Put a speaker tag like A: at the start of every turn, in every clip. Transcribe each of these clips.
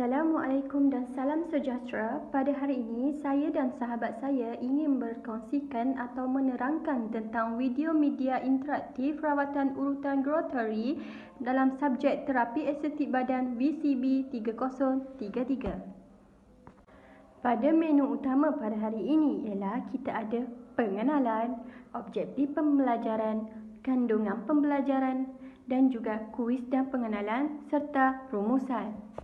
A: Assalamualaikum dan salam sejahtera. Pada hari ini, saya dan sahabat saya ingin berkongsikan atau menerangkan tentang video media interaktif rawatan urutan Grotary dalam subjek terapi estetik badan VCB 3033. Pada menu utama pada hari ini ialah kita ada pengenalan, objektif pembelajaran, kandungan pembelajaran dan juga kuis dan pengenalan serta rumusan.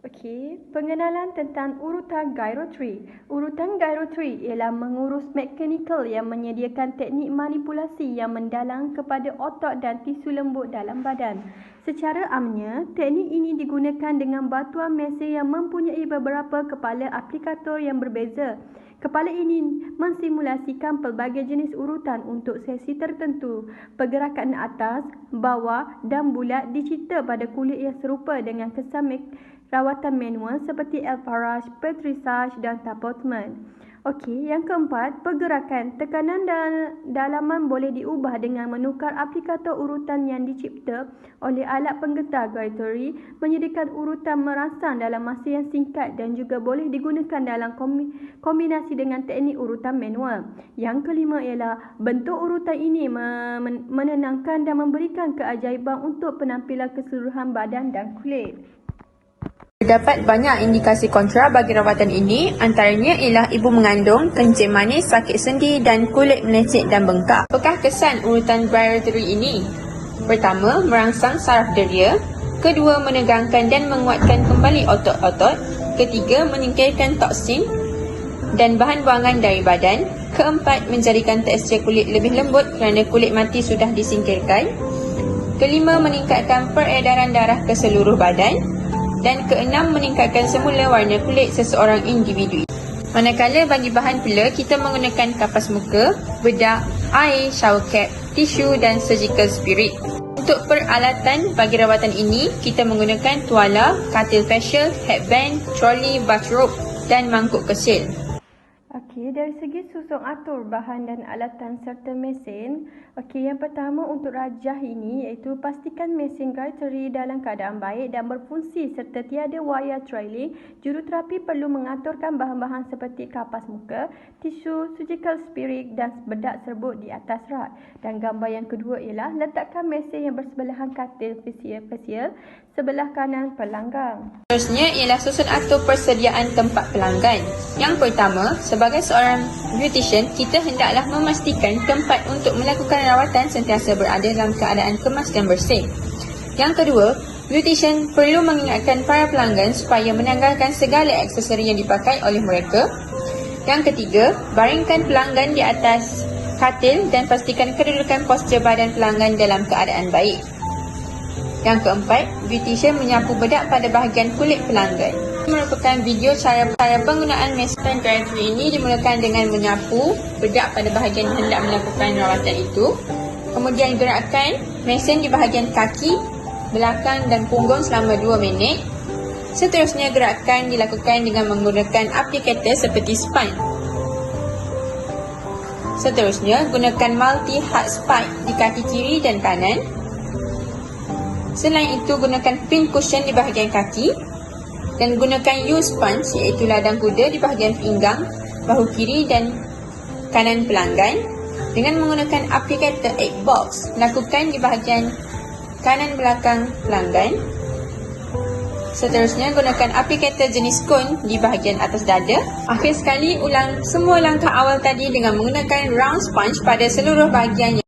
A: Okey, pengenalan tentang urutan gyrotry. Urutan gyrotry ialah mengurus mekanikal yang menyediakan teknik manipulasi yang mendalam kepada otot dan tisu lembut dalam badan. Secara amnya, teknik ini digunakan dengan bantuan mesin yang mempunyai beberapa kepala aplikator yang berbeza. Kepala ini mensimulasikan pelbagai jenis urutan untuk sesi tertentu. Pergerakan atas, bawah dan bulat dicipta pada kulit yang serupa dengan kesan rawatan manual seperti Elfarage, Petrisage dan Tapotement. Okey, yang keempat, pergerakan. Tekanan dalaman boleh diubah dengan menukar aplikator urutan yang dicipta oleh alat penggetar Grotary, menyediakan urutan merangsang dalam masa yang singkat dan juga boleh digunakan dalam kombinasi dengan teknik urutan manual. Yang kelima ialah bentuk urutan ini menenangkan dan memberikan keajaiban untuk penampilan keseluruhan badan dan kulit.
B: Terdapat banyak indikasi kontra bagi rawatan ini, antaranya ialah ibu mengandung, kencing manis, sakit sendi dan kulit melecet dan bengkak. Apakah kesan urutan Grotary ini? Pertama, merangsang saraf deria. Kedua, menegangkan dan menguatkan kembali otot-otot. Ketiga, menyingkirkan toksin dan bahan buangan dari badan. Keempat, menjadikan tekstur kulit lebih lembut kerana kulit mati sudah disingkirkan. Kelima, meningkatkan peredaran darah ke seluruh badan. Dan keenam, meningkatkan semula warna kulit seseorang individu. Manakala bagi bahan pula, kita menggunakan kapas muka, bedak, air, shower cap, tisu dan surgical spirit. Untuk peralatan bagi rawatan ini, kita menggunakan tuala, katil facial, headband, troli, bathrobe dan mangkuk kesil.
A: Okey, dari segi susun atur bahan dan alatan serta mesin, okey, yang pertama untuk rajah ini iaitu pastikan mesin Grotary dalam keadaan baik dan berfungsi serta tiada wayar trailing. Juruterapi perlu mengaturkan bahan-bahan seperti kapas muka, tisu, surgical spirit dan bedak serbuk di atas rak. Dan gambar yang kedua ialah letakkan mesin yang bersebelahan katil facial sebelah kanan pelanggan.
B: Seterusnya ialah susun atur persediaan tempat pelanggan. Yang pertama, sebagai seorang beautician, kita hendaklah memastikan tempat untuk melakukan rawatan sentiasa berada dalam keadaan kemas dan bersih. Yang kedua, beautician perlu mengingatkan para pelanggan supaya menanggalkan segala aksesori yang dipakai oleh mereka. Yang ketiga, baringkan pelanggan di atas katil dan pastikan kedudukan postur badan pelanggan dalam keadaan baik. Yang keempat, beautician menyapu bedak pada bahagian kulit pelanggan. Merupakan video cara penggunaan mesin Grotary ini dimulakan dengan menyapu bedak pada bahagian hendak melakukan rawatan itu. Kemudian gerakkan mesin di bahagian kaki, belakang dan punggung selama 2 minit. Seterusnya gerakan dilakukan dengan menggunakan aplikator seperti sponge. Seterusnya gunakan multi-hard spike di kaki kiri dan kanan. Selain itu, gunakan pin cushion di bahagian kaki dan gunakan U-sponge iaitu ladang kuda di bahagian pinggang, bahu kiri dan kanan pelanggan. Dengan menggunakan aplikator egg box, lakukan di bahagian kanan belakang pelanggan. Seterusnya, gunakan aplikator jenis cone di bahagian atas dada. Akhir sekali, ulang semua langkah awal tadi dengan menggunakan round sponge pada seluruh bahagian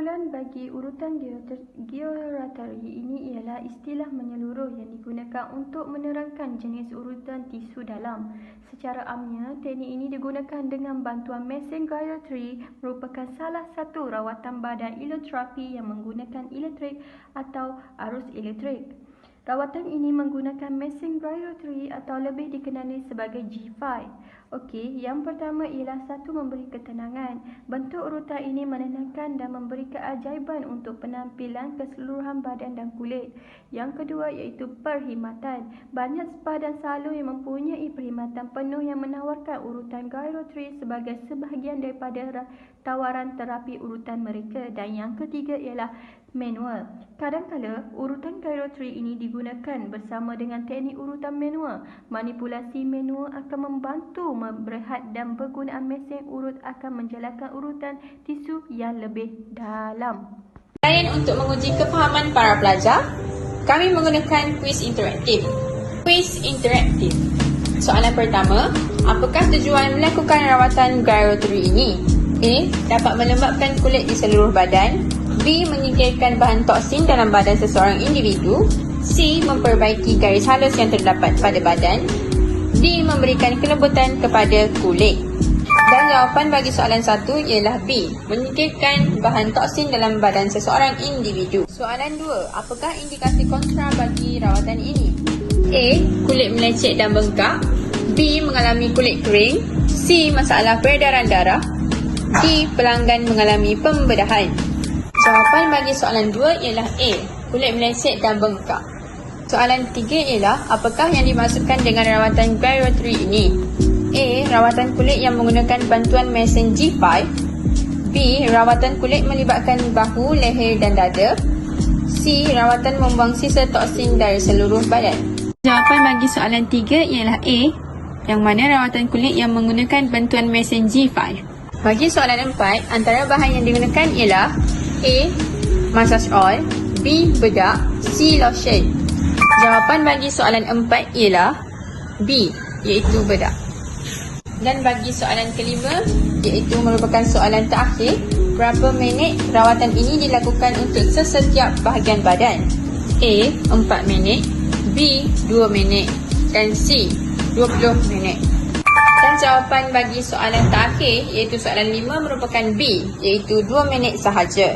A: Kumpulan bagi urutan georatari ini ialah istilah menyeluruh yang digunakan untuk menerangkan jenis urutan tisu dalam. Secara amnya, teknik ini digunakan dengan bantuan mesin gyratory merupakan salah satu rawatan badan elektroterapi yang menggunakan elektrik atau arus elektrik. Rawatan ini menggunakan mesin gyratory atau lebih dikenali sebagai G5. Okey, yang pertama ialah satu memberi ketenangan. Bentuk urutan ini menenangkan dan memberi keajaiban untuk penampilan keseluruhan badan dan kulit. Yang kedua iaitu perkhidmatan. Banyak spa dan salon yang mempunyai perkhidmatan penuh yang menawarkan urutan gyratory sebagai sebahagian daripada tawaran terapi urutan mereka. Dan yang ketiga ialah manual. Kadang-kala urutan gyratory ini digunakan bersama dengan teknik urutan manual. Manipulasi manual akan membantu berehat dan penggunaan mesin urut akan menjalankan urutan tisu yang lebih dalam.
B: Selain untuk menguji kefahaman para pelajar, kami menggunakan kuis interaktif. Kuis interaktif. Soalan pertama, apakah tujuan melakukan rawatan gyratory ini? A. Dapat melembabkan kulit di seluruh badan. B. Menyingkirkan bahan toksin dalam badan seseorang individu. C. Memperbaiki garis halus yang terdapat pada badan. D. Memberikan kelembutan kepada kulit. Dan jawapan bagi soalan 1 ialah B. Menyingkirkan bahan toksin dalam badan seseorang individu. Soalan 2. Apakah indikasi kontra bagi rawatan ini? A. Kulit melecet dan bengkak. B. Mengalami kulit kering. C. Masalah peredaran darah. D. Pelanggan mengalami pembedahan. Jawapan bagi soalan 2 ialah A. Kulit melecet dan bengkak. Soalan 3 ialah apakah yang dimaksudkan dengan rawatan gyratory ini? A. Rawatan kulit yang menggunakan bantuan mesin G5. B. Rawatan kulit melibatkan bahu, leher dan dada. C. Rawatan membuang sisa toksin dari seluruh badan. Jawapan bagi soalan 3 ialah A. Yang mana rawatan kulit yang menggunakan bantuan mesin G5. Bagi soalan 4, antara bahan yang digunakan ialah A. Massage oil. B. Bedak. C. Lotion. Jawapan bagi soalan 4 ialah B, iaitu bedak. Dan bagi soalan kelima, iaitu merupakan soalan terakhir, berapa minit rawatan ini dilakukan untuk sesetiap bahagian badan? A. 4 minit. B. 2 minit. Dan C. 20 minit. Dan jawapan bagi soalan terakhir, iaitu soalan 5 merupakan B, iaitu 2 minit sahaja.